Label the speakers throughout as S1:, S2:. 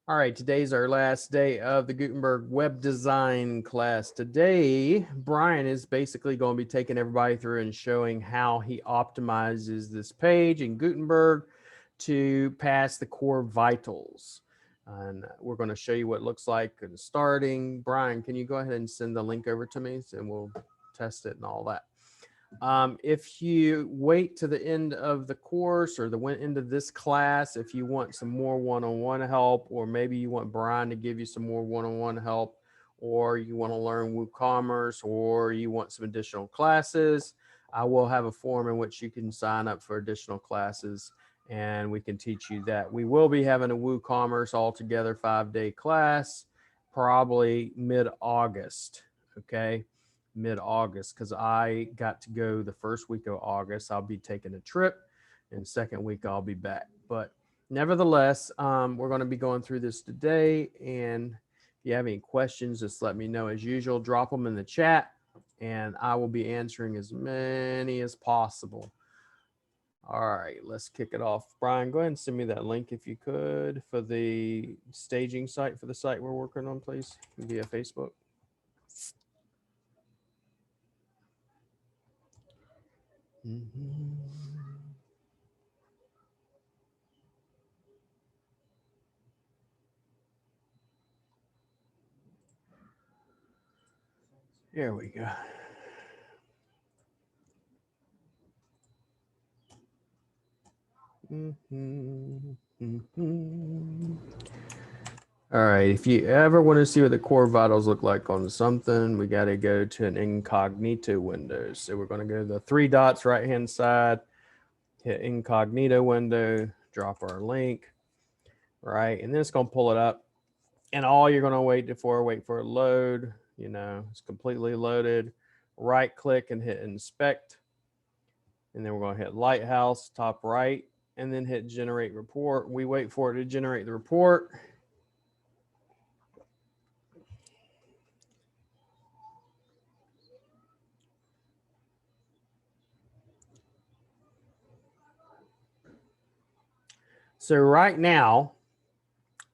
S1: All right, today's our last day of the Gutenberg web design class. Today, Brian is basically going to be taking everybody through and showing how he optimizes this page in Gutenberg to pass the core vitals. And we're going to show you what it looks like and starting. Brian, can you go ahead and send the link over to me and we'll test it and all that. If you wait to the end of the course or the end of this class, if you want some more one-on-one help, or maybe you want Brian to give you some more one-on-one help, or you want to learn WooCommerce, or you want some additional classes, I will have a form in which you can sign up for additional classes and we can teach you that. We will be having a WooCommerce altogether 5-day class, probably mid-August, okay? Mid-August, because I got to go the first week of August. I'll be taking a trip, and second week I'll be back. But nevertheless, we're going to be going through this today. And if you have any questions, just let me know. As usual, drop them in the chat, and I will be answering as many as possible. All right, let's kick it off. Brian, go ahead and send me that link if you could for the staging site for the site we're working on, please, via Facebook. Here we go. All right, if you ever want to see what the core vitals look like on something, we got to go to an incognito window. So we're going to go to the 3 dots right hand side, hit incognito window, drop our link, right? And then it's going to pull it up. And all you're going to wait for it load. You know, it's completely loaded. Right click and hit inspect. And then we're going to hit Lighthouse, top right, and then hit generate report. We wait for it to generate the report. So right now,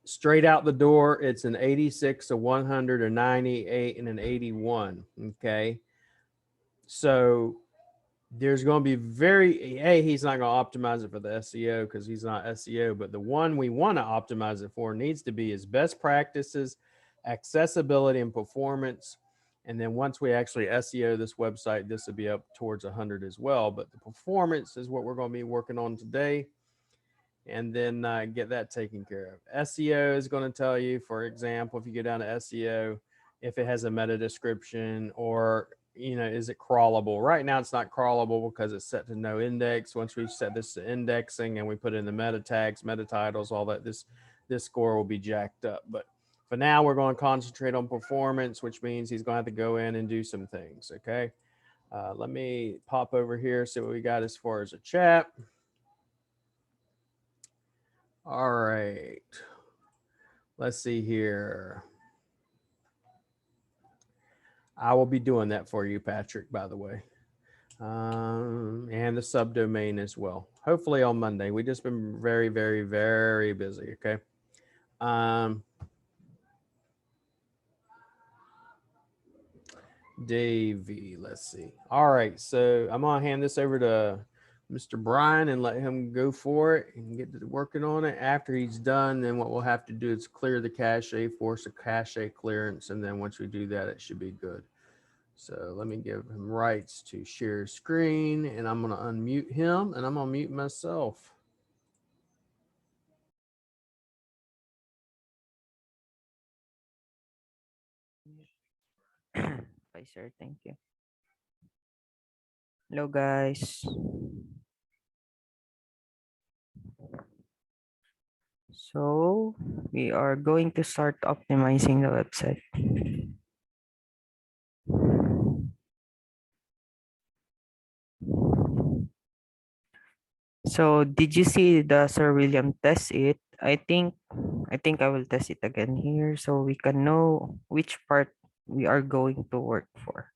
S1: straight out the door, it's an 86, a 100, a 98, and an 81. Okay. So there's going to be he's not going to optimize it for the SEO because he's not SEO, but the one we want to optimize it for needs to be his best practices, accessibility, and performance. And then once we actually SEO this website, this will be up towards 100 as well. But the performance is what we're going to be working on today. And then get that taken care of. SEO is going to tell you, for example, if you go down to SEO, if it has a meta description or, you know, is it crawlable? Right now, it's not crawlable because it's set to no index. Once we set this to indexing and we put in the meta tags, meta titles, all that, this score will be jacked up. But for now, we're going to concentrate on performance, which means he's going to have to go in and do some things. Okay. Let me pop over here, see what we got as far as a chat. All right, let's see here. I will be doing that for you, Patrick, by the way, and the subdomain as well. Hopefully on Monday. We just been very, very, very busy. Okay. Davey, let's see. All right, so I'm gonna hand this over to Mr. Brian and let him go for it and get to working on it. After he's done, then what we'll have to do is clear the cache, force a cache clearance, and then once we do that, it should be good. So let me give him rights to share screen, and I'm gonna unmute him, and I'm gonna mute myself.
S2: Bye, sir. Thank you. Hello, guys. So we are going to start optimizing the website. So did you see the Sir William test it? I think I will test it again here so we can know which part we are going to work for.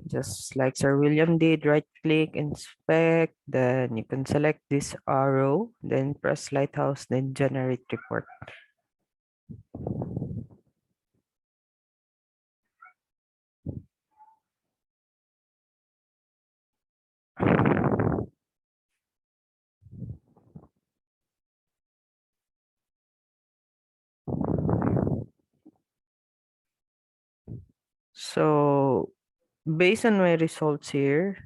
S2: Just like Sir William did, right click, inspect, then you can select this arrow, then press lighthouse, then generate report. So based on my results here,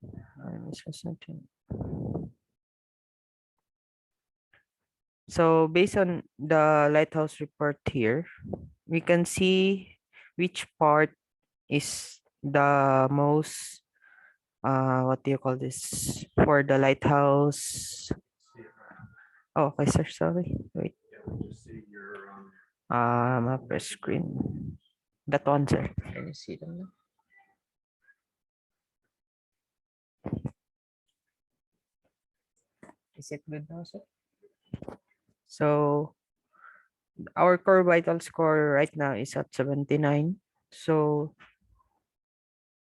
S2: I missed something. So based on the lighthouse report here, we can see which part is the most what do you call this for the lighthouse. Oh, okay, sir, sorry. Wait. Map screen. That one, sir. Can you see them now? Is it good now, sir? So our core vital score right now is at 79. So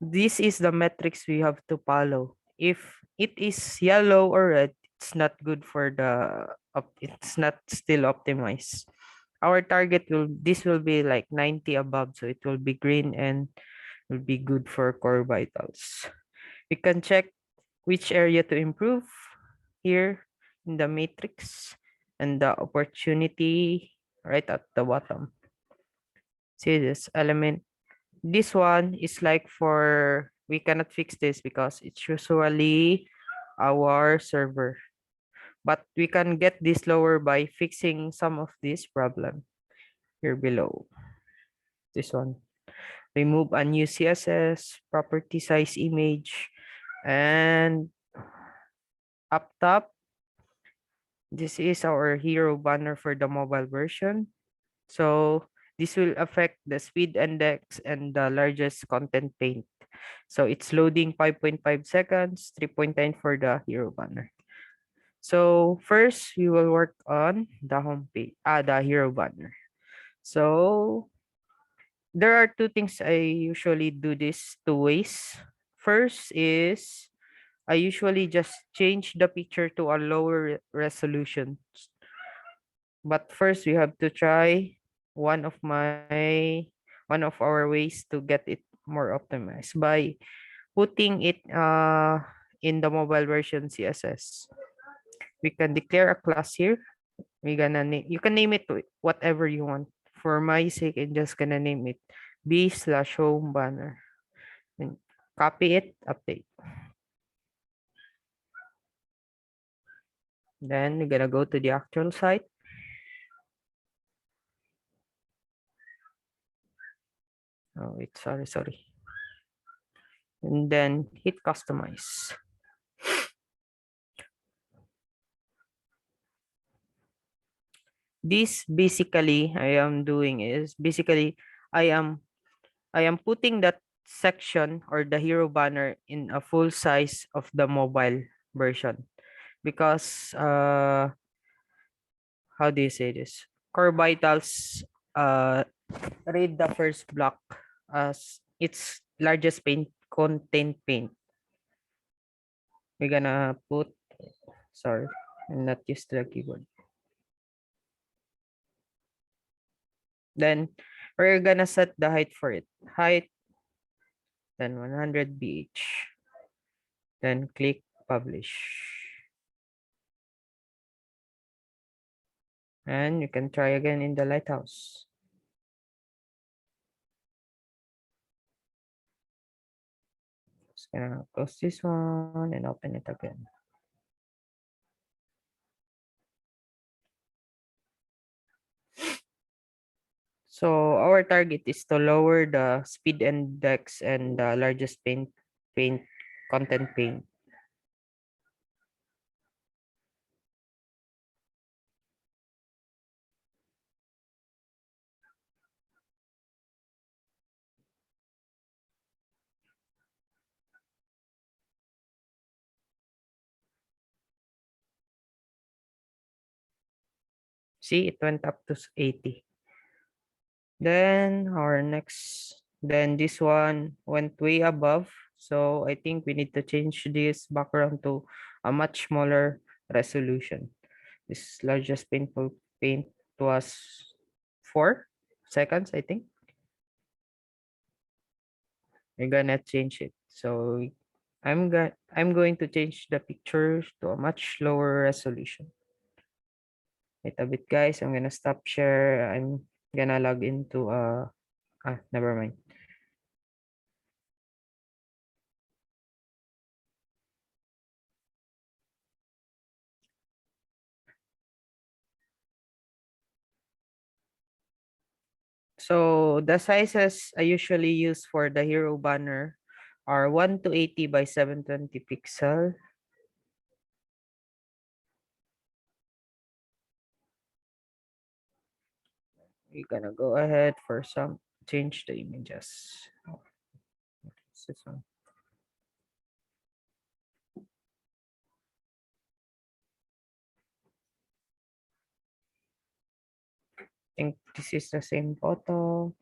S2: this is the metrics we have to follow. If it is yellow or red, it's not good for the it's not still optimized. Our target will be like 90 above, so it will be green and will be good for core vitals. We can check which area to improve here in the matrix and the opportunity right at the bottom. See this element. This one is like for, we cannot fix this because it's usually our server. But we can get this lower by fixing some of this problem here below. This one. Remove unused CSS, property size image, and up top, this is our hero banner for the mobile version. So this will affect the speed index and the largest content paint. So it's loading 5.5 seconds, 3.9 for the hero banner. So first we will work on the home page, the hero banner. So there are two things I usually do this two ways. First is I usually just change the picture to a lower resolution. But first we have to try one of my one of our ways to get it more optimized by putting it in the mobile version CSS. We can declare a class here. We gonna name, you can name it whatever you want. For my sake, I'm just gonna name it b/home banner. And copy it, update. Then we're gonna go to the actual site. Oh, wait, sorry. And then hit customize. This basically I am doing is basically I am I am putting that section or the hero banner in a full size of the mobile version because how do you say this? Core vitals read the first block as its largest paint content paint. We're gonna put, sorry, I'm not used to the keyboard. Then we're gonna set the height for it. Height, then 100 BH. Then click publish. And you can try again in the lighthouse. Just gonna close this one and open it again. So our target is to lower the speed index and the largest paint content paint. See, it went up to 80. Then our next Then this one went way above. So I think we need to change this background to a much smaller resolution. This largest painful paint was 4 seconds, I think. We're gonna change it. So I'm going to change the picture to a much lower resolution. Wait a bit, guys. I'm gonna stop share. I'm gonna log into never mind. So the sizes I usually use for the hero banner are 1 to 80 by 720 pixel. We're gonna go ahead for some change the images. Oh, what's this one? I think this is the same photo.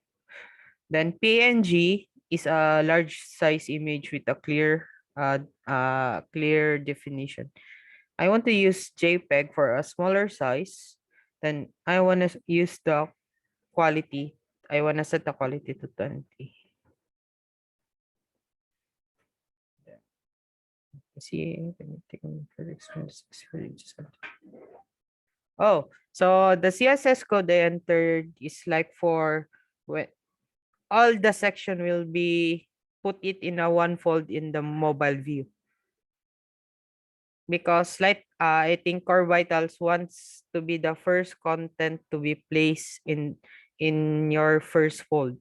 S2: Then PNG is a large size image with a clear definition. I want to use JPEG for a smaller size. Then I want to use the quality. I want to set the quality to 20. See, oh, so the CSS code I entered is like for when all the section will be put it in a one fold in the mobile view. Because like I think Core Vitals wants to be the first content to be placed in your first fold.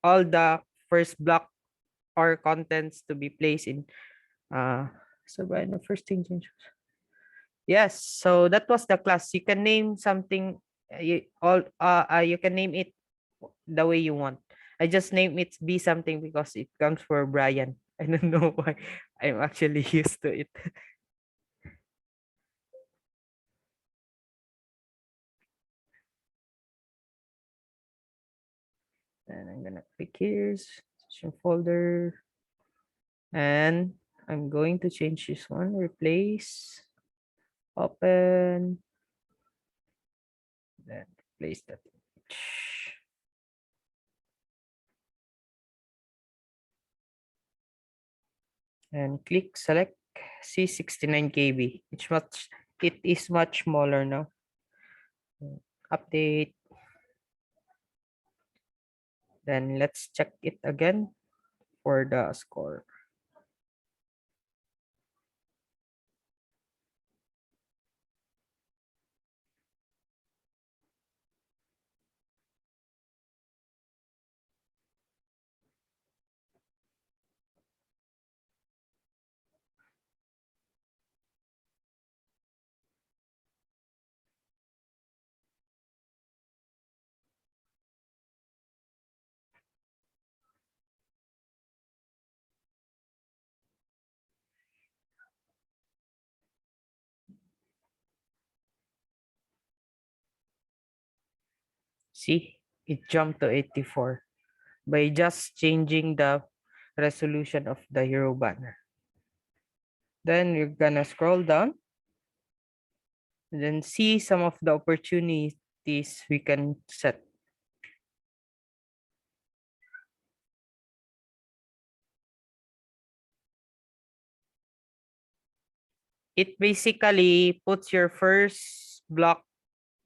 S2: All the first block or contents to be placed in so by the first thing change. Yes, so that was the class. You can name something you can name it the way you want. I just name it be something because it comes for Brian. I don't know why I'm actually used to it. And I'm gonna click here, session folder, and I'm going to change this one, replace, open, then place that image. And click select C69 KB. It is much smaller now. Update. Then let's check it again for the score. See, it jumped to 84 by just changing the resolution of the hero banner. Then you're gonna scroll down and then see some of the opportunities we can set. It basically puts your first block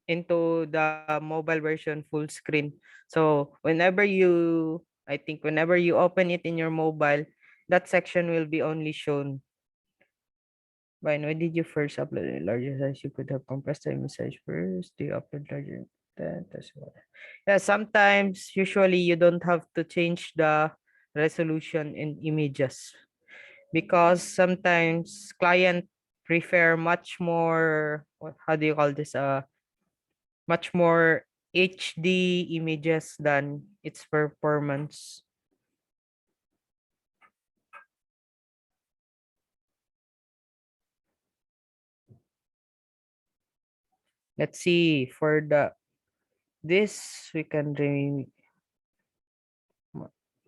S2: into the mobile version full screen. So I think whenever you open it in your mobile, that section will be only shown. By when did you first upload a larger size? You could have compressed the image size first. Do you upload larger? That's what. Yeah, sometimes usually you don't have to change the resolution in images because sometimes client prefer much more how do you call this much more HD images than its performance. Let's see for the this we can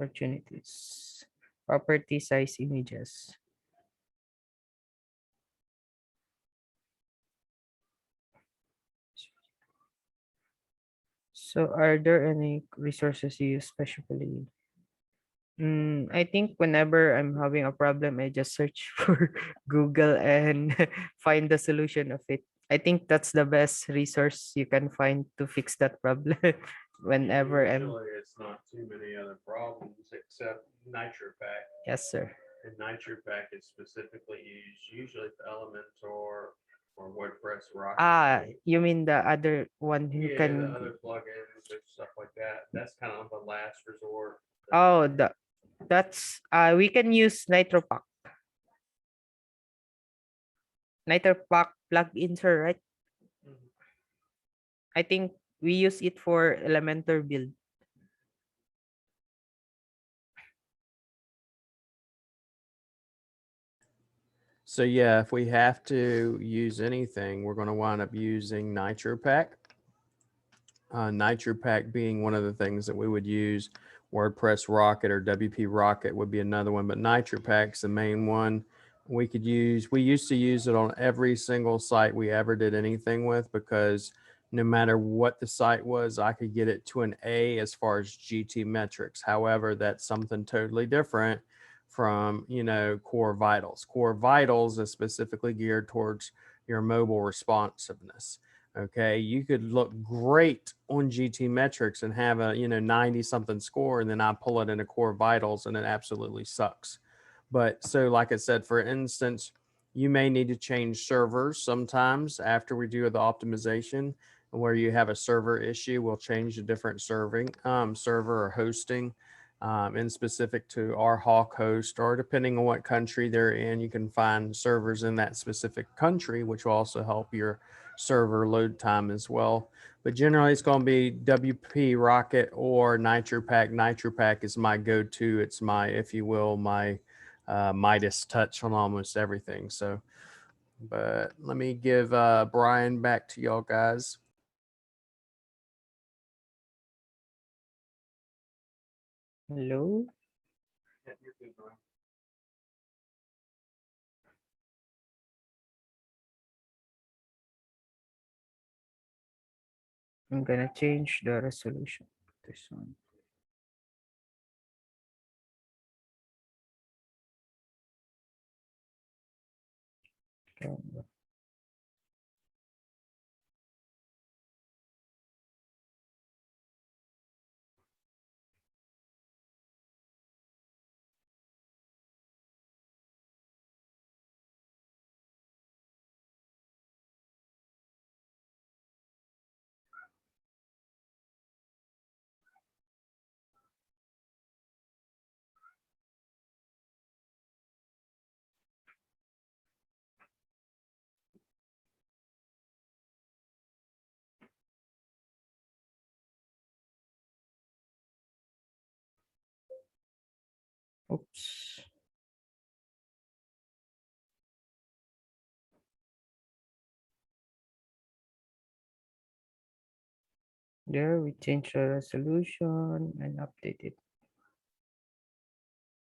S2: opportunities, property size images. So are there any resources you use specifically? I think whenever I'm having a problem, I just search for Google and find the solution of it. I think that's the best resource you can find to fix that problem whenever I'm.
S1: Usually it's not too many other problems except NitroPack.
S2: Yes, sir.
S1: And NitroPack is specifically used usually for Elementor or WordPress Rocket.
S2: You mean the other one who
S1: Yeah,
S2: can.
S1: the other plugins or stuff like that. That's kind of the last resort.
S2: Oh, that's we can use NitroPack. NitroPack plugin, sir, right?
S1: Mhm.
S2: I think we use it for Elementor build.
S1: So yeah, if we have to use anything, we're going to wind up using NitroPack. NitroPack being one of the things that we would use. WordPress Rocket or WP Rocket would be another one, but NitroPack's the main one. We used to use it on every single site we ever did anything with, because no matter what the site was, I could get it to an A as far as GT metrics. However, that's something totally different from, Core Vitals. Core Vitals is specifically geared towards your mobile responsiveness. Okay, you could look great on GT metrics and have a 90 something score, and then I pull it into Core Vitals and it absolutely sucks. But so like I said, for instance, you may need to change servers sometimes after we do the optimization. Where you have a server issue, we'll change a different server or hosting, and specific to our Hawk host, or depending on what country they're in, you can find servers in that specific country, which will also help your server load time as well. But generally, it's going to be WP Rocket or NitroPack. NitroPack is my go-to. It's my, if you will, my Midas touch on almost everything. So, but let me give Brian back to y'all guys.
S2: Hello.
S1: Yeah, you're good, Brian.
S2: I'm gonna change the resolution. This one. Okay. Oops. There we change the resolution and update it.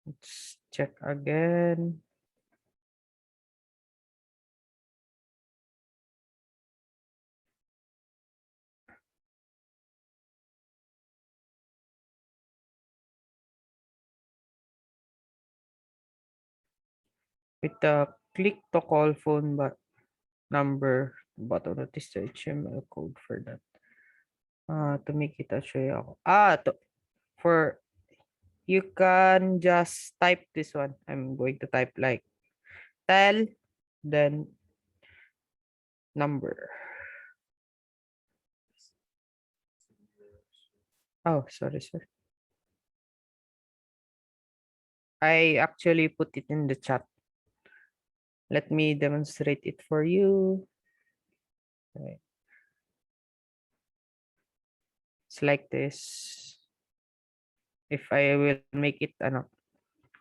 S2: Let's check again. With the click to call phone number button, notice the HTML code for that. To make it show ako. For you can just type this one. I'm going to type like tell, then number. Oh, sorry, sir. I actually put it in the chat. Let me demonstrate it for you. Okay. It's like this. If I will make it,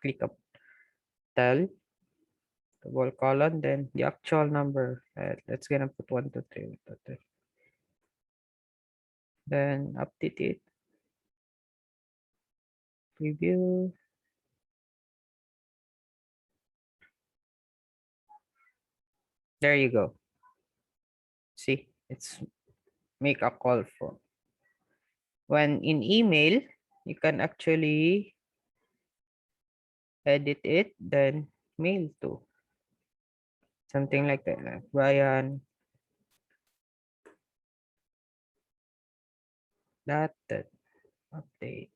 S2: click up tell, double colon, then the actual number. Let's gonna put 1, 2, 3, 1, 2, 3. Then update it. Preview. There you go. See, it's make a call for. When in email, you can actually edit it, then mail to. Something like that. Like Brian, that update.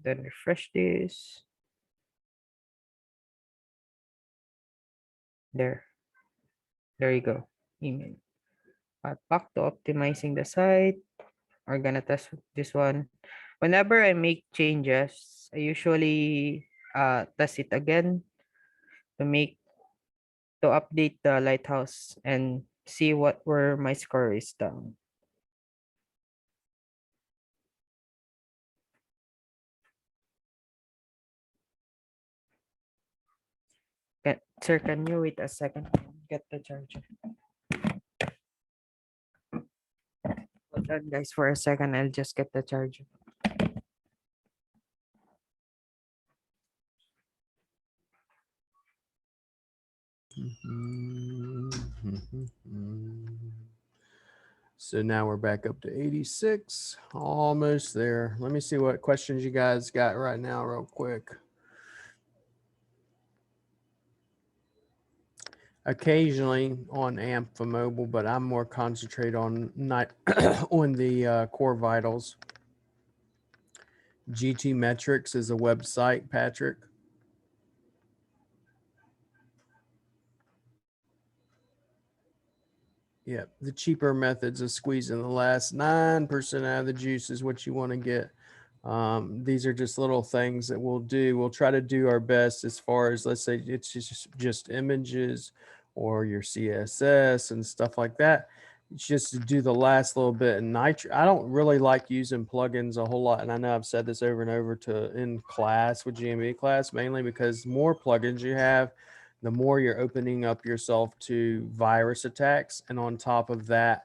S2: Then refresh this. There. There you go. Email. Back to optimizing the site. We're gonna test this one. Whenever I make changes, I usually test it again to make to update the lighthouse and see what where my score is down. Sir, can you wait a second? Get the charger. Hold on, guys, for a second. I'll just get the charger.
S1: So now we're back up to 86, almost there. Let me see what questions you guys got right now real quick. Occasionally on AMP for mobile, but I'm more concentrated on not on the core vitals. GT Metrics is a website, Patrick. Yep, the cheaper methods of squeezing the last 9% out of the juice is what you want to get. These are just little things that we'll do. We'll try to do our best as far as, let's say it's just images or your CSS and stuff like that. It's just to do the last little bit. And I don't really like using plugins a whole lot. And I know I've said this over and over in class with GMB class, mainly because more plugins you have, the more you're opening up yourself to virus attacks. And on top of that,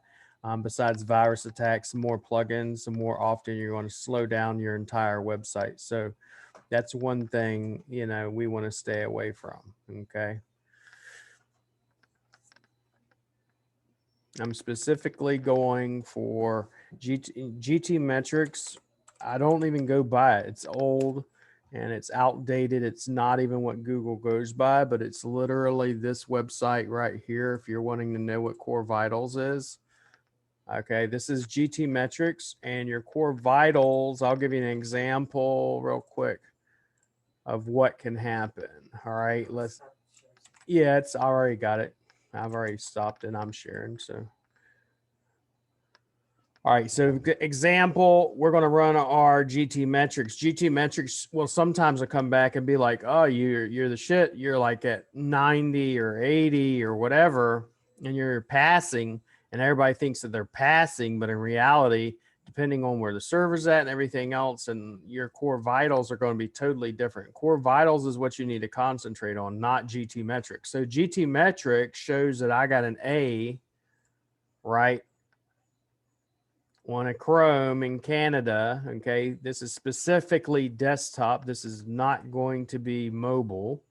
S1: besides virus attacks, the more plugins, the more often you're going to slow down your entire website. So that's one thing, you know, we want to stay away from. Okay. I'm specifically going for GT Metrics. I don't even go by it. It's old and it's outdated. It's not even what Google goes by, but it's literally this website right here. If you're wanting to know what Core Vitals is. Okay, this is GT Metrics and your Core Vitals. I'll give you an example real quick of what can happen. All right, yeah, I already got it. I've already stopped and I'm sharing, so. All right, so example, we're going to run our GT metrics. GT metrics will sometimes come back and be like, oh, you're the shit. You're like at 90 or 80 or whatever, and you're passing, and everybody thinks that they're passing, but in reality, depending on where the server's at and everything else, and your core vitals are going to be totally different. Core vitals is what you need to concentrate on, not GT metrics. So GT metrics shows that I got an A, right? On a Chrome in Canada. Okay, this is specifically desktop. This is not going to be mobile.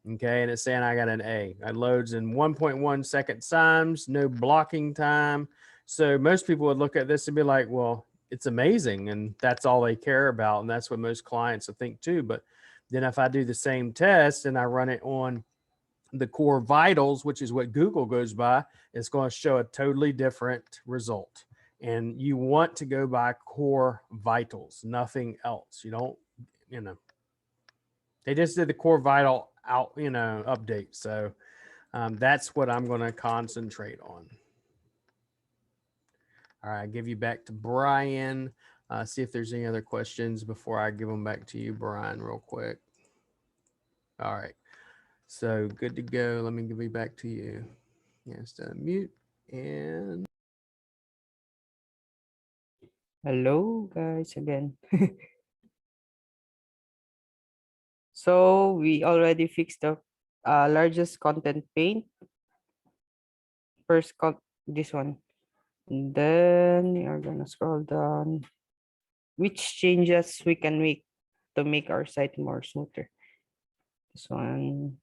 S1: Okay, and it's saying I got an A. It loads in 1.1 second times, no blocking time. So most people would look at this and be like, well, it's amazing. And that's all they care about. And that's what most clients will think too. But then if I do the same test and I run it on the core vitals, which is what Google goes by, it's going to show a totally different result. And you want to go by core vitals, nothing else. You don't, you know, they just did the core vital out, you know, update. So that's what I'm going to concentrate on. All right, I give you back to Brian. See if there's any other questions before I give them back to you, Brian, real quick. All right, so good to go. Let me give you back to you. Yes, mute and.
S2: Hello, guys, again. So we already fixed the largest content paint. First, this one. And then we are gonna scroll down. which changes we can make to make our site more smoother. This one,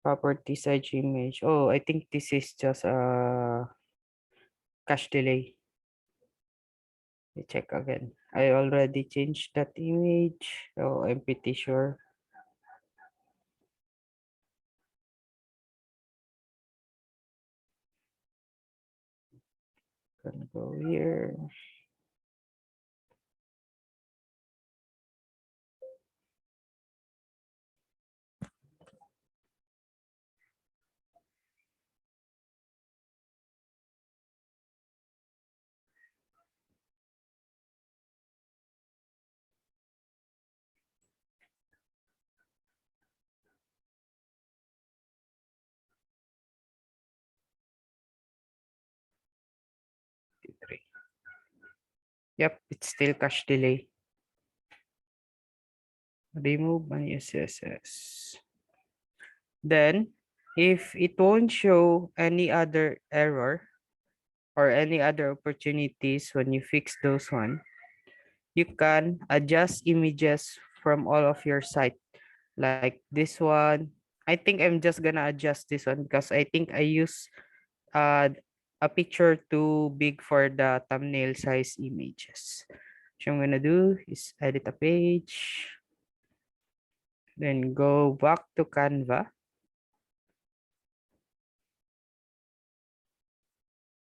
S2: property site image. Oh, I think this is just a cache delay. Let me check again. I already changed that image. Oh, I'm pretty sure. Gonna go here. Three. Yep, it's still cache delay. Remove my SSS. Then, if it won't show any other error or any other opportunities when you fix those one, you can adjust images from all of your site. Like this one. I think I'm just gonna adjust this one because I think I use uh, a picture too big for the thumbnail size images. So I'm gonna do is edit a page, then go back to Canva.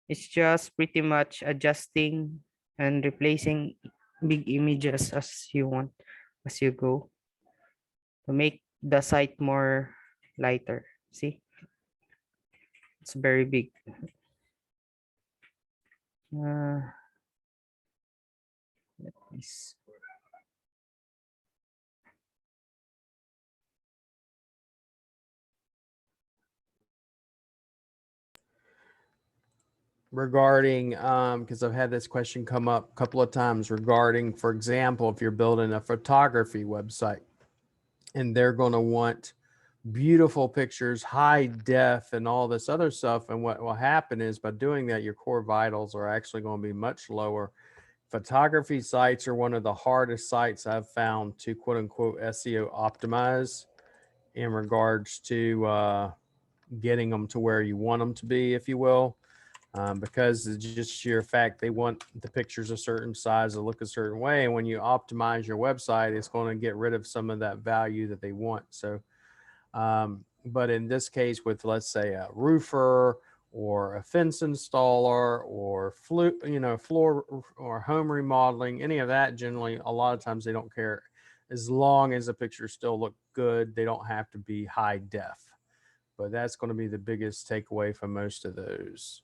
S2: It's just pretty much adjusting and replacing big images as you want as you go to make the site more lighter. See, it's very big. Uh, let me
S1: Regarding because I've had this question come up a couple of times regarding, for example, if you're building a photography website and they're going to want beautiful pictures, high def, and all this other stuff, and what will happen is by doing that, your core vitals are actually going to be much lower. Photography sites are one of the hardest sites I've found to quote unquote SEO optimize in regards to getting them to where you want them to be, if you will. Because it's just sheer fact they want the pictures a certain size to look a certain way. And when you optimize your website, it's going to get rid of some of that value that they want. So, but in this case, with let's say a roofer or a fence installer or floor or home remodeling, any of that, generally, a lot of times they don't care as long as the pictures still look good. They don't have to be high def. But that's going to be the biggest takeaway from most of those.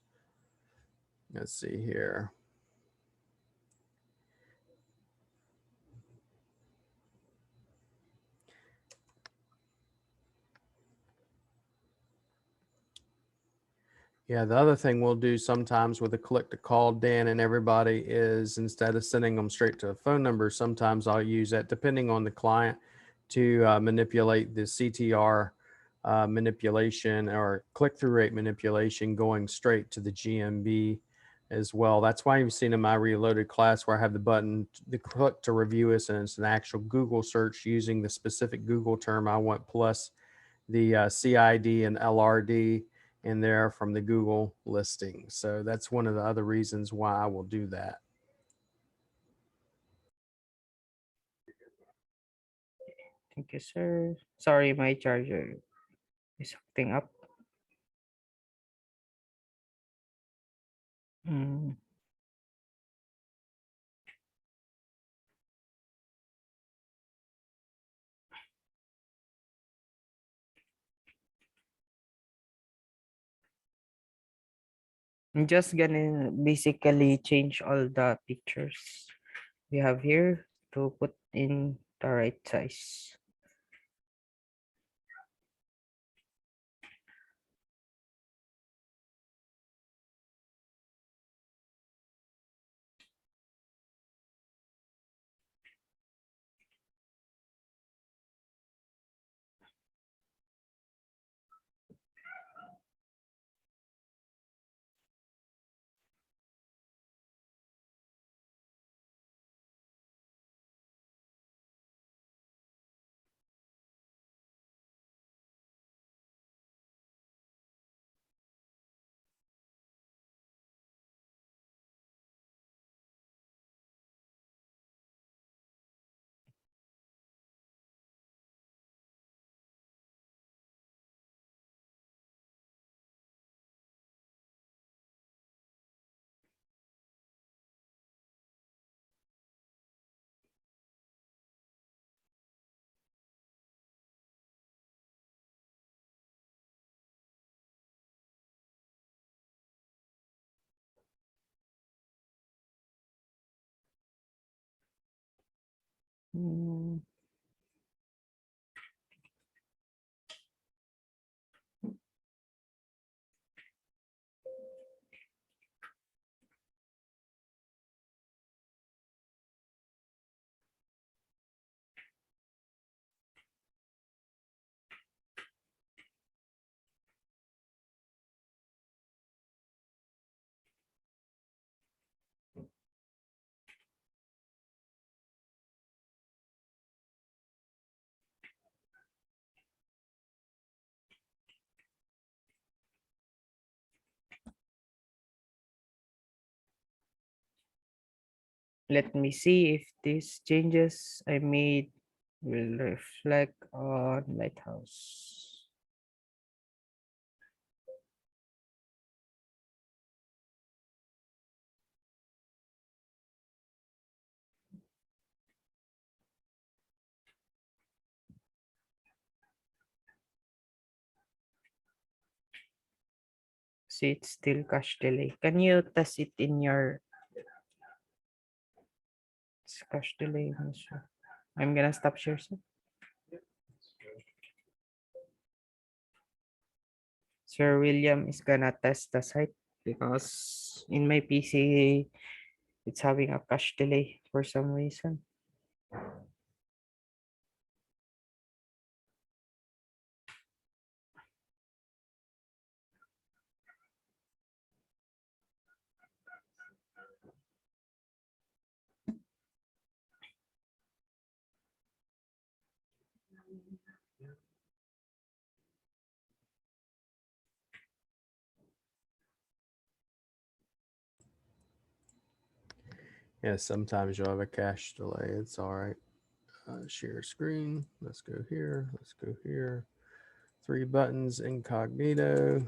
S1: Let's see here. Yeah, the other thing we'll do sometimes with a click to call Dan and everybody is instead of sending them straight to a phone number, sometimes I'll use that depending on the client to manipulate the CTR manipulation or click-through rate manipulation going straight to the GMB as well. That's why you've seen in my reloaded class where I have the button, the click to review us, and it's an actual Google search using the specific Google term I want plus the CID and LRD in there from the Google listing. So that's one of the other reasons why I will do that.
S2: Thank you, sir. Sorry, my charger is acting up. Mm. I'm just gonna basically change all the pictures we have here to put in the right size. Hmm. Let me see if these changes I made will reflect on Lighthouse. See, it's still cache delay. Can you test it in your cache delay? I'm gonna stop share. Sir William is gonna test the site because in my PC it's having a cache delay for some reason.
S1: Yeah, sometimes you'll have a cache delay. It's all right. Share screen. Let's go here. Let's go here. 3 buttons, incognito.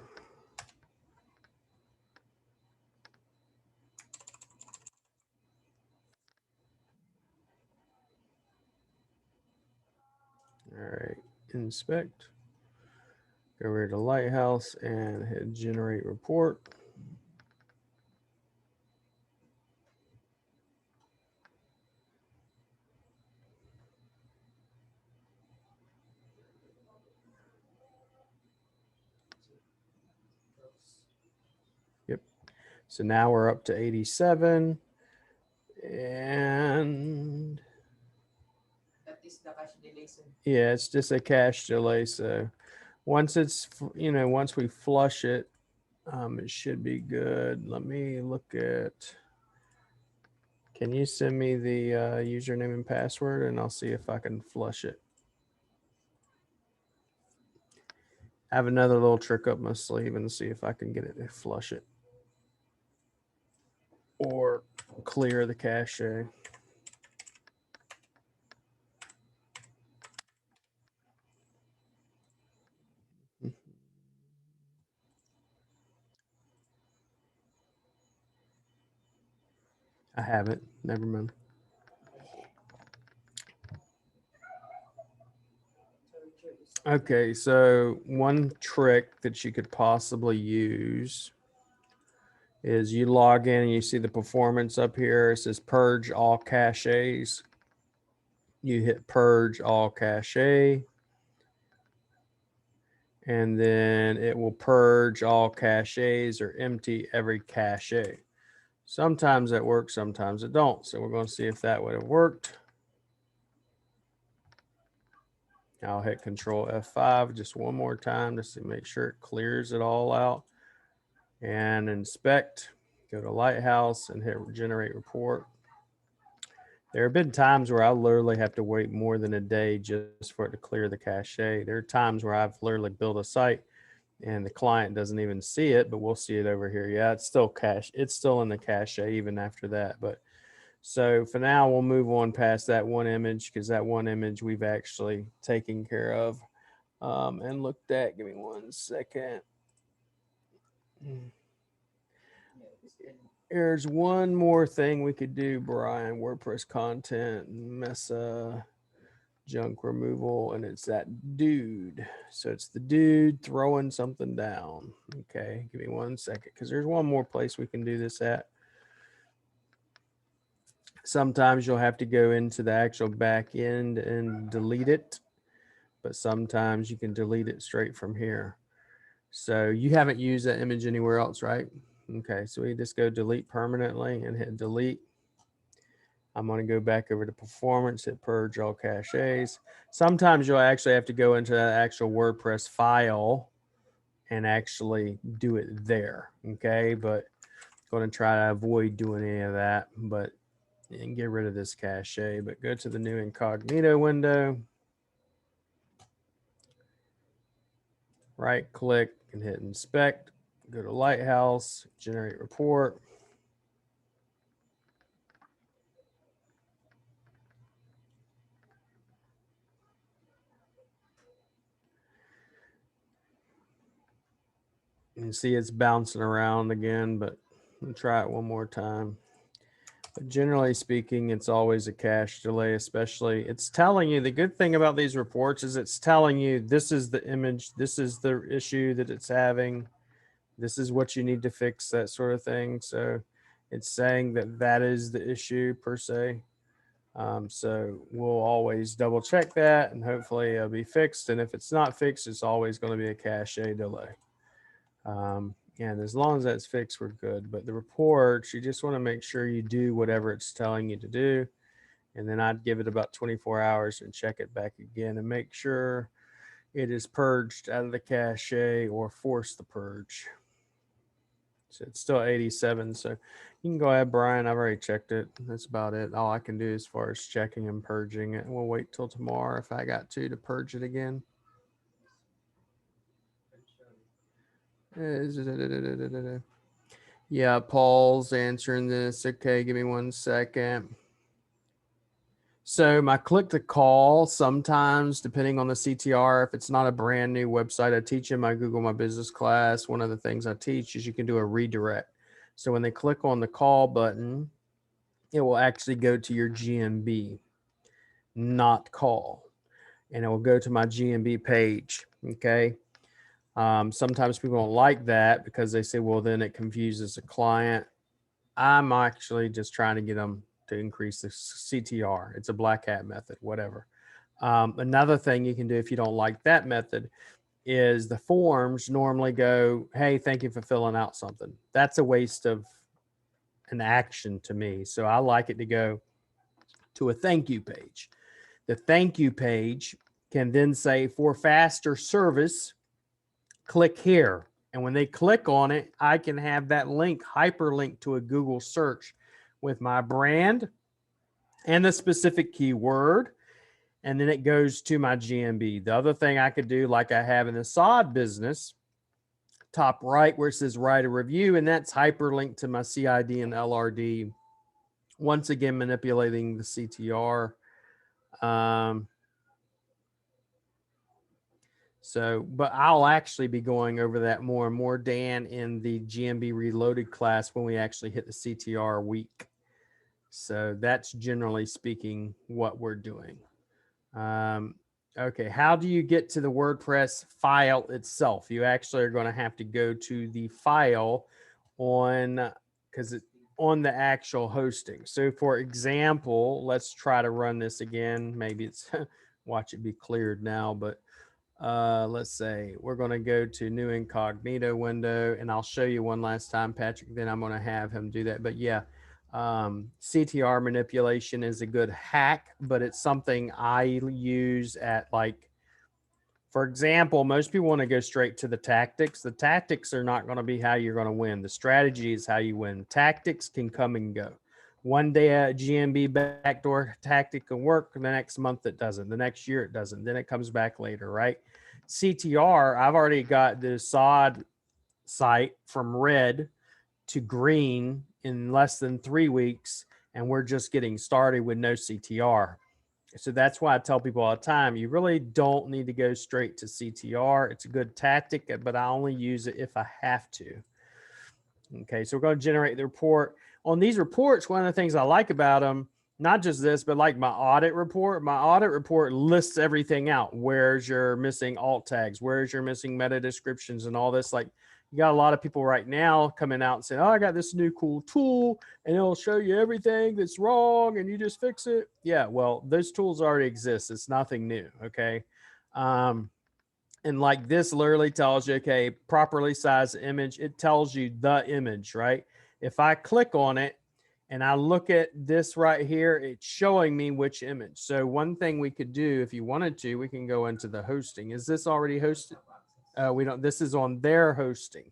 S1: All right, inspect. Go over to Lighthouse and hit generate report. Yep. So now we're up to 87. And
S2: That is the cache delay.
S1: yeah, it's just a cache delay. So once it's, once we flush it, it should be good. Let me look at, can you send me the username and password and I'll see if I can flush it. I have another little trick up my sleeve and see if I can get it to flush it or clear the cache. I haven't. Never mind. Okay, so one trick that you could possibly use is you log in and you see the performance up here. It says purge all caches. You hit purge all cache. And then it will purge all caches or empty every cache. Sometimes that works, sometimes it don't. So we're going to see if that would have worked. I'll hit Control F5 just one more time just to make sure it clears it all out. And inspect, go to Lighthouse and hit generate report. There have been times where I literally have to wait more than a day just for it to clear the cache. There are times where I've literally built a site and the client doesn't even see it, but we'll see it over here. Yeah, it's still cache. It's still in the cache even after that. But so for now, we'll move on past that one image because that one image we've actually taken care of and looked at. Give me 1 second. There's one more thing we could do, Brian. WordPress content, Mesa, junk removal, and it's that dude. So it's the dude throwing something down. Okay, give me 1 second because there's one more place we can do this at. Sometimes you'll have to go into the actual back end and delete it, but sometimes you can delete it straight from here. So you haven't used that image anywhere else, right? Okay, so we just go delete permanently and hit delete. I'm going to go back over to performance, hit purge all caches. Sometimes you'll actually have to go into that actual WordPress file and actually do it there. Okay, but I'm going to try to avoid doing any of that, but and get rid of this cache. But go to the new incognito window, right click and hit inspect, go to Lighthouse, generate report. You can see it's bouncing around again, but I'll try it one more time. But generally speaking, it's always a cache delay, especially it's telling you, the good thing about these reports is it's telling you this is the image, this is the issue that it's having, this is what you need to fix, that sort of thing. So it's saying that that is the issue per se. So we'll always double check that and hopefully it'll be fixed. And if it's not fixed, it's always going to be a cache delay. And as long as that's fixed, we're good. But the reports, you just want to make sure you do whatever it's telling you to do. And then I'd give it about 24 hours and check it back again and make sure it is purged out of the cache or force the purge. So it's still 87. So you can go ahead, Brian. I've already checked it. That's about it. All I can do as far as checking and purging it. We'll wait till tomorrow if I got to purge it again. Yeah, Paul's answering this. Okay, give me 1 second. So my click to call, sometimes depending on the CTR, if it's not a brand new website I teach in my Google My Business class, one of the things I teach is you can do a redirect. So when they click on the call button, it will actually go to your GMB, not call. And it will go to my GMB page. Okay. Sometimes people don't like that because they say, well, then it confuses the client. I'm actually just trying to get them to increase the CTR. It's a black hat method, whatever. Another thing you can do if you don't like that method is the forms normally go, hey, thank you for filling out something. That's a waste of an action to me. So I like it to go to a thank you page. The thank you page can then say, for faster service, click here. And when they click on it, I can have that link hyperlink to a Google search with my brand and the specific keyword. And then it goes to my GMB. The other thing I could do, like I have in the sod business, top right where it says write a review, and that's hyperlinked to my CID and LRD. Once again, manipulating the CTR. But I'll actually be going over that more and more, Dan, in the GMB Reloaded class when we actually hit the CTR week. So that's generally speaking what we're doing. Okay, how do you get to the WordPress file itself? You actually are going to have to go to the file on, because it's on the actual hosting. So for example, let's try to run this again. Maybe it's, watch it be cleared now, but let's say we're going to go to new incognito window, and I'll show you one last time, Patrick, then I'm going to have him do that. But yeah, CTR manipulation is a good hack, but it's something I use at, like, for example, most people want to go straight to the tactics. The tactics are not going to be how you're going to win. The strategy is how you win. Tactics can come and go. One day a GMB backdoor tactic can work. The next month it doesn't. The next year it doesn't. Then it comes back later, right? CTR, I've already got the sod site from red to green in less than 3 weeks, and we're just getting started with no CTR. So that's why I tell people all the time, you really don't need to go straight to CTR. It's a good tactic, but I only use it if I have to. Okay, so we're going to generate the report. On these reports, one of the things I like about them, not just this, but like my audit report lists everything out. Where's your missing alt tags? Where's your missing meta descriptions and all this? Like, You got a lot of people right now coming out and saying, oh, I got this new cool tool and it'll show you everything that's wrong and you just fix it. Yeah, well, those tools already exist. It's nothing new. Okay. And like this literally tells you, okay, properly sized image. It tells you the image, right? If I click on it and I look at this right here, it's showing me which image. So one thing we could do if you wanted to, we can go into the hosting. Is this already hosted? We don't, this is on their hosting.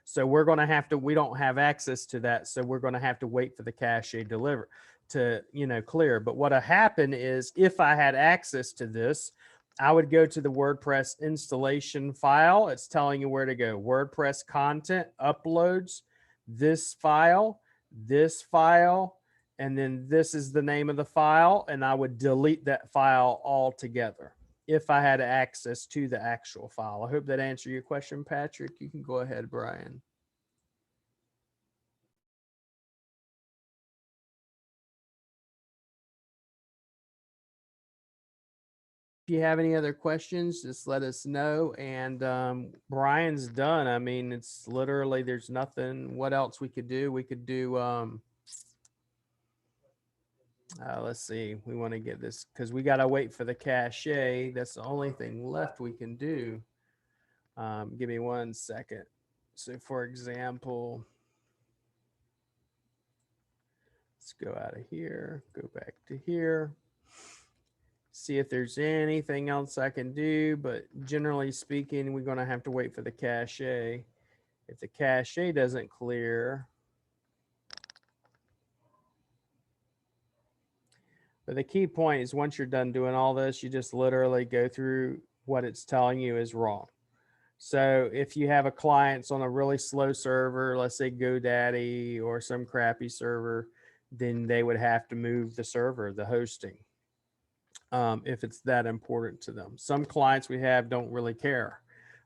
S1: So we're going to have to, we don't have access to that. So we're going to have to wait for the cache deliver to, clear. But what'll happen is if I had access to this, I would go to the WordPress installation file. It's telling you where to go. WordPress content, uploads, this file, and then this is the name of the file. And I would delete that file altogether if I had access to the actual file. I hope that answered your question, Patrick. You can go ahead, Brian. If you have any other questions, just let us know. And Brian's done. I mean, it's literally, there's nothing. What else we could do? We could do, let's see, we want to get this because we got to wait for the cache. That's the only thing left we can do. Give me 1 second. So for example, let's go out of here, go back to here. See if there's anything else I can do, but generally speaking, we're going to have to wait for the cache. If the cache doesn't clear, but the key point is once you're done doing all this, you just literally go through what it's telling you is wrong. So if you have a client's on a really slow server, let's say GoDaddy or some crappy server, then they would have to move the server, the hosting. If it's that important to them. Some clients we have don't really care.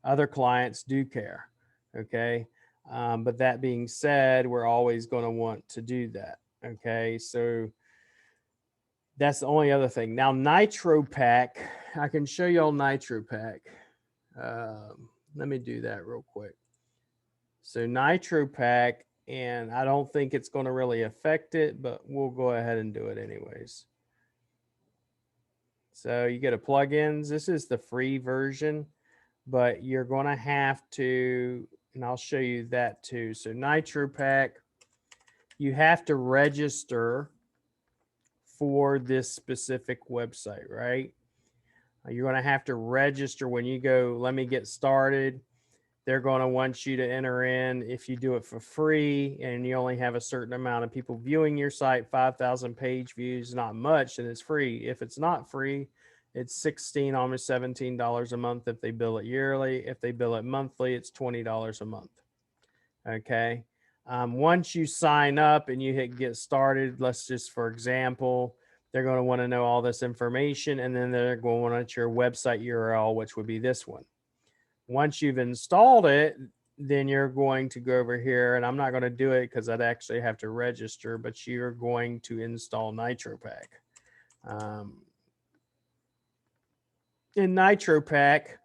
S1: Other clients do care. Okay. But that being said, we're always going to want to do that. Okay. So that's the only other thing. Now, NitroPack, I can show you all NitroPack. Let me do that real quick. So NitroPack, and I don't think it's going to really affect it, but we'll go ahead and do it anyways. So you get a plugins. This is the free version, but you're going to have to, and I'll show you that too. So NitroPack, you have to register for this specific website, right? You're going to have to register when you go, let me get started. They're going to want you to enter in if you do it for free and you only have a certain amount of people viewing your site, 5,000 page views, not much, and it's free. If it's not free, it's $16, almost $17 a month if they bill it yearly. If they bill it monthly, it's $20 a month. Okay. Once you sign up and you hit get started, let's just, for example, they're going to want to know all this information and then they're going to want your website URL, which would be this one. Once you've installed it, then you're going to go over here, and I'm not going to do it because I'd actually have to register, but you're going to install NitroPack. In NitroPack,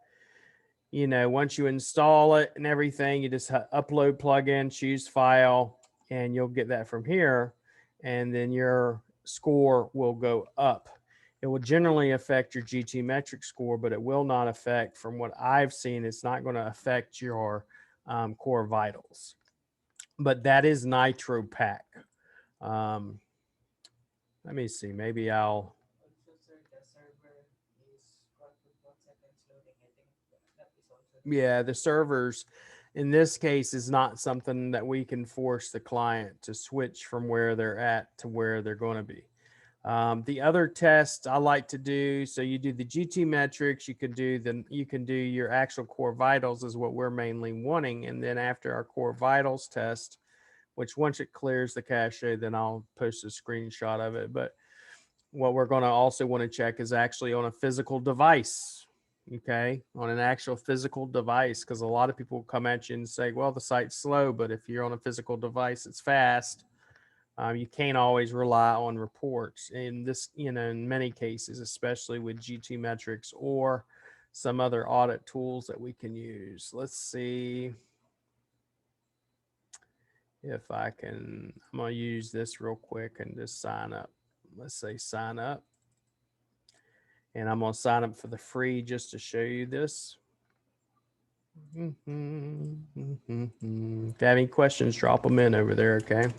S1: once you install it and everything, you just upload plugin, choose file, and you'll get that from here. And then your score will go up. It will generally affect your GT metric score, but it will not affect, from what I've seen, it's not going to affect your core vitals. But that is NitroPack. Let me see. Maybe I'll. Yeah, the servers in this case is not something that we can force the client to switch from where they're at to where they're going to be. The other test I like to do, so you do the GT metrics, you can do your actual core vitals is what we're mainly wanting. And then after our core vitals test, which once it clears the cache, then I'll post a screenshot of it. But what we're going to also want to check is actually on a physical device. Okay, on an actual physical device, because a lot of people come at you and say, well, the site's slow, but if you're on a physical device, it's fast. You can't always rely on reports in this, in many cases, especially with GT metrics or some other audit tools that we can use. Let's see. if I can, I'm going to use this real quick and just sign up. Let's say sign up. And I'm going to sign up for the free just to show you this. If you have any questions, drop them in over there, okay?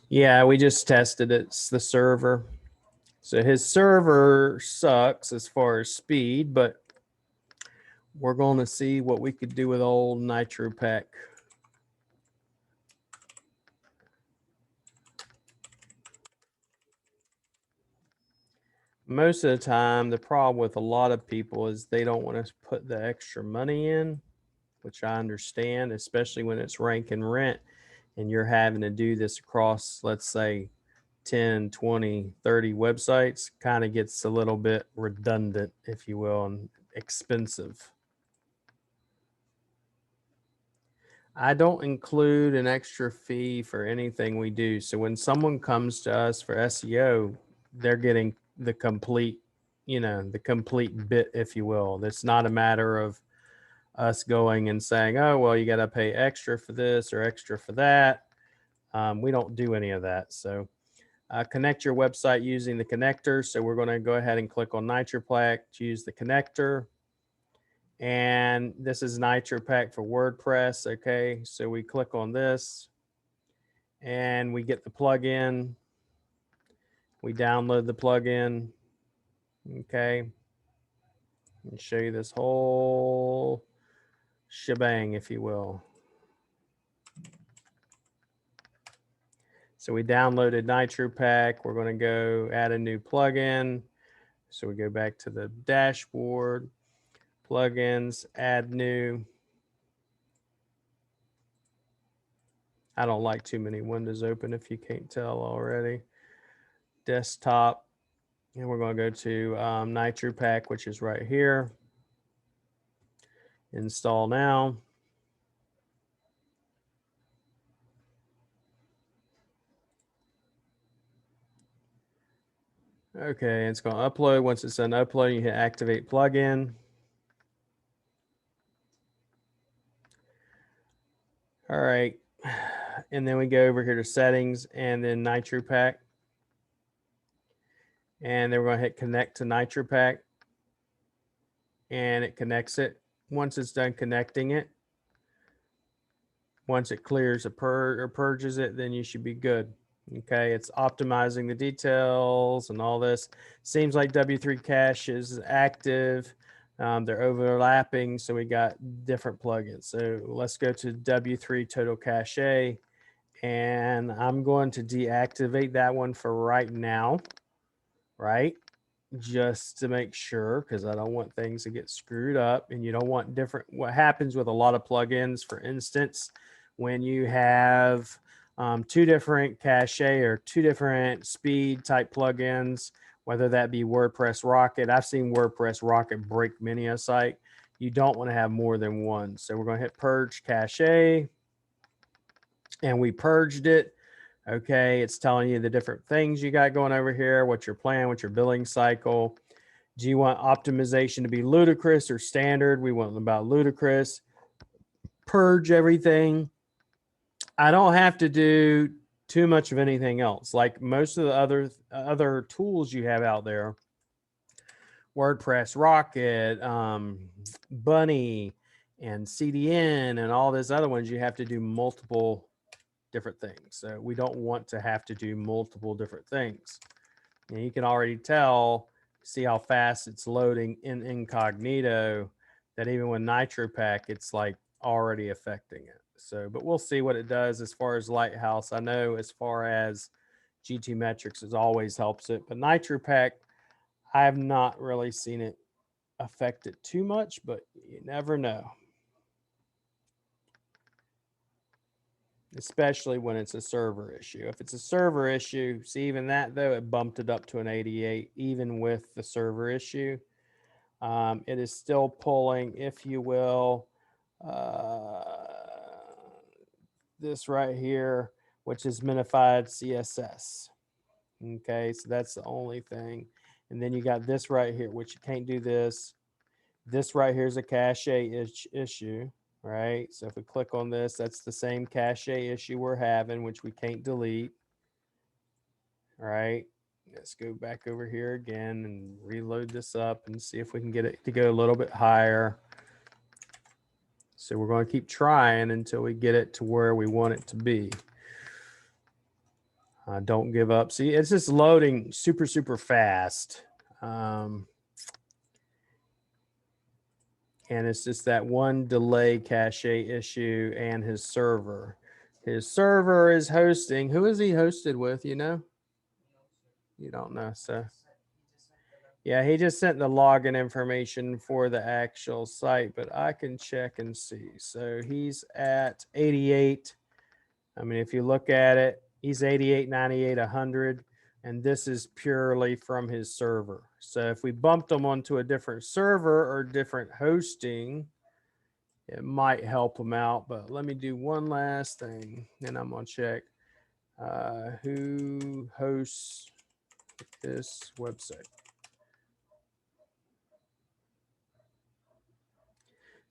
S1: Yeah, we just tested it. It's the server. So his server sucks as far as speed, but we're going to see what we could do with old NitroPack. Most of the time, the problem with a lot of people is they don't want to put the extra money in, which I understand, especially when it's rank and rent and you're having to do this across, let's say, 10, 20, 30 websites. Kind of gets a little bit redundant, if you will, and expensive. I don't include an extra fee for anything we do. So when someone comes to us for SEO, they're getting the complete, the complete bit, if you will. It's not a matter of us going and saying, oh, well, you got to pay extra for this or extra for that. We don't do any of that. So connect your website using the connector. So we're going to go ahead and click on NitroPack to use the connector. And this is NitroPack for WordPress. Okay, so we click on this and we get the plugin. We download the plugin. Okay, and show you this whole shebang, if you will. So we downloaded NitroPack. We're going to go add a new plugin. So we go back to the dashboard, plugins, add new. I don't like too many windows open if you can't tell already. Desktop, and we're going to go to NitroPack, which is right here. Install now. Okay, it's going to upload. Once it's done uploading, you hit activate plugin. All right, and then we go over here to settings and then NitroPack. And then we're going to hit connect to NitroPack. And it connects it. Once it's done connecting it, once it clears or purges it, then you should be good. Okay, it's optimizing the details and all this. Seems like W3 cache is active. They're overlapping, so we got different plugins. So let's go to W3 total cache, and I'm going to deactivate that one for right now, right? Just to make sure, because I don't want things to get screwed up, and you don't want different. What happens with a lot of plugins, for instance, when you have two different cache or two different speed type plugins, whether that be WordPress Rocket. I've seen WordPress Rocket break many a site. You don't want to have more than one. So we're going to hit purge cache, and we purged it. Okay, it's telling you the different things you got going over here, what's your plan, what's your billing cycle. Do you want optimization to be ludicrous or standard? We want about ludicrous. Purge everything. I don't have to do too much of anything else. Like most of the other tools you have out there, WordPress Rocket, Bunny, and CDN, and all these other ones, you have to do multiple different things. So we don't want to have to do multiple different things. And you can already tell, see how fast it's loading in incognito, that even with NitroPack, it's like already affecting it. So, but we'll see what it does as far as Lighthouse. I know as far as GT metrics, it always helps it, but NitroPack, I have not really seen it affect it too much, but you never know. Especially when it's a server issue. If it's a server issue, see, even that though, it bumped it up to an 88, even with the server issue. It is still pulling, if you will, this right here, which is minified CSS. Okay, so that's the only thing. And then you got this right here, which you can't do this. This right here is a cache issue, right? So if we click on this, that's the same cache issue we're having, which we can't delete, right? Let's go back over here again and reload this up and see if we can get it to go a little bit higher. So we're going to keep trying until we get it to where we want it to be. Don't give up. See, it's just loading super, super fast. And it's just that one delay cache issue and his server. His server is hosting. Who is he hosted with? You know? You don't know. So, yeah, he just sent the login information for the actual site, but I can check and see. So he's at 88. I mean, if you look at it, he's 88, 98, 100. And this is purely from his server. So if we bumped him onto a different server or different hosting, it might help him out. But let me do one last thing, and I'm going to check who hosts this website.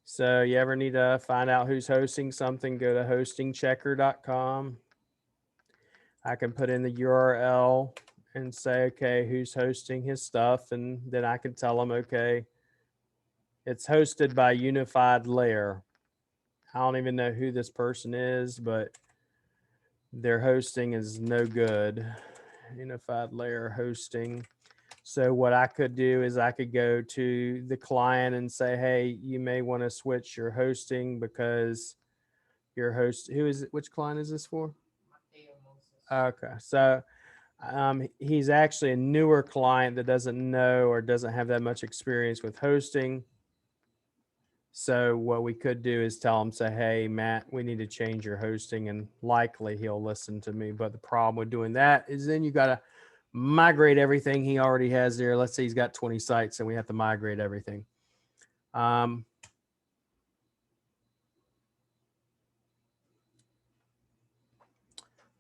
S1: So you ever need to find out who's hosting something, go to hostingchecker.com. I can put in the URL and say, okay, who's hosting his stuff? And then I can tell them, okay, it's hosted by Unified Layer. I don't even know who this person is, but their hosting is no good. Unified Layer hosting. So what I could do is I could go to the client and say, hey, you may want to switch your hosting because your host, who is it? Which client is this for? Okay. So he's actually a newer client that doesn't know or doesn't have that much experience with hosting. So what we could do is tell him, say, hey, Matt, we need to change your hosting, and likely he'll listen to me. But the problem with doing that is then you got to migrate everything he already has there. Let's say he's got 20 sites and we have to migrate everything.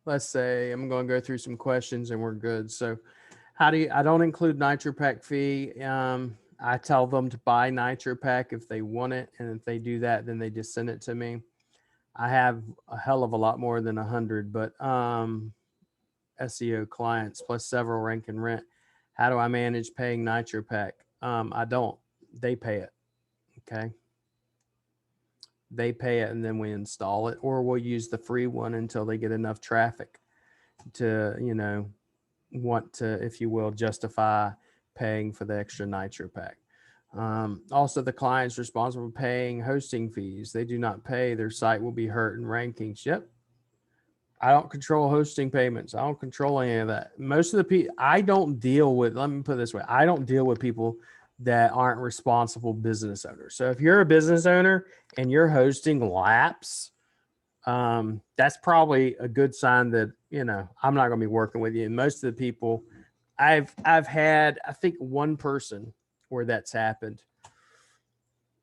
S1: Let's say I'm going to go through some questions and we're good. So how do you, I don't include NitroPack fee. I tell them to buy NitroPack if they want it. And if they do that, then they just send it to me. I have a hell of a lot more than 100, but SEO clients plus several rank and rent. How do I manage paying NitroPack? I don't. They pay it. Okay. They pay it and then we install it, or we'll use the free one until they get enough traffic to, you know, want to, if you will, justify paying for the extra NitroPack. Also, the client's responsible for paying hosting fees. They do not pay, their site will be hurt in rankings. Yep. I don't control hosting payments. I don't control any of that. Most of the people I don't deal with, let me put it this way, I don't deal with people that aren't responsible business owners. So if you're a business owner and you're hosting laps, that's probably a good sign that, you know, I'm not going to be working with you. And most of the people I've had, I think one person where that's happened.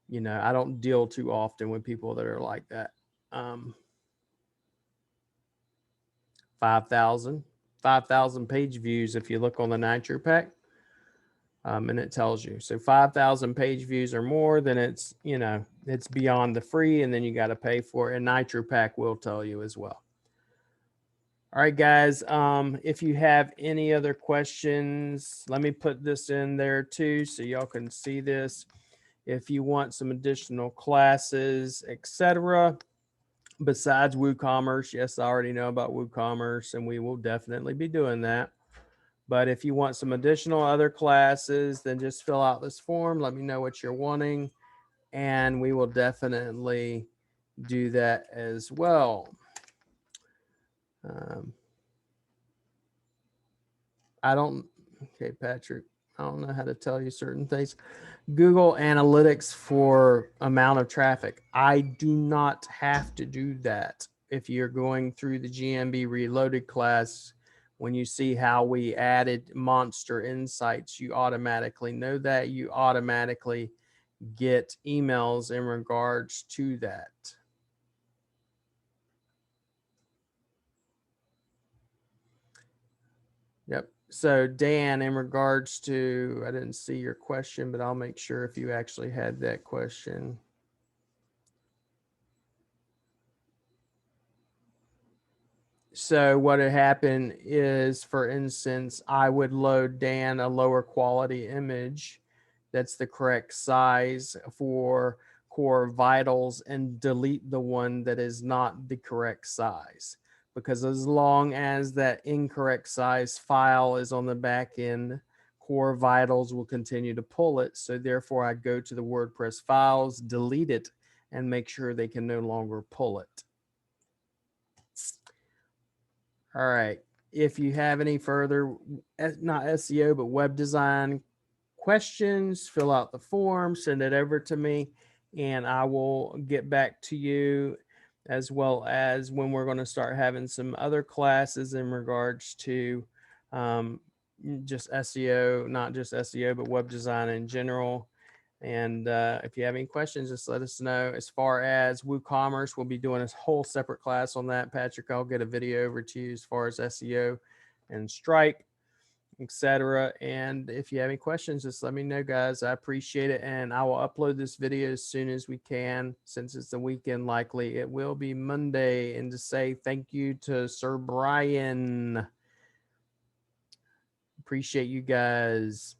S1: You know, I don't deal too often with people that are like that. 5,000 page views if you look on the NitroPack. And it tells you. So 5,000 page views or more, then it's, you know, it's beyond the free, and then you got to pay for it. And NitroPack will tell you as well. All right, guys. If you have any other questions, let me put this in there too, so y'all can see this. If you want some additional classes, etc., besides WooCommerce, yes, I already know about WooCommerce, and we will definitely be doing that. But if you want some additional other classes, then just fill out this form. Let me know what you're wanting, and we will definitely do that as well. Okay, Patrick, I don't know how to tell you certain things. Google Analytics for amount of traffic. I do not have to do that. If you're going through the GMB Reloaded class, when you see how we added monster insights, you automatically know that. You automatically get emails in regards to that. So Dan, in regards to, I didn't see your question, but I'll make sure if you actually had that question. So what had happened is, for instance, I would load Dan a lower quality image that's the correct size for core vitals and delete the one that is not the correct size. Because as long as that incorrect size file is on the back end, core vitals will continue to pull it. So therefore I go to the WordPress files, delete it, and make sure they can no longer pull it. All right. If you have any further, not SEO, but web design questions, fill out the form, send it over to me, and I will get back to you, as well as when we're going to start having some other classes in regards to just SEO, not just SEO, but web design in general. And if you have any questions, just let us know. As far as WooCommerce, we'll be doing a whole separate class on that. Patrick, I'll get a video over to you as far as SEO and Stripe, etc. And if you have any questions, just let me know, guys. I appreciate it. And I will upload this video as soon as we can, since it's the weekend likely. It will be Monday. And to say thank you to Sir Brian. Appreciate you guys.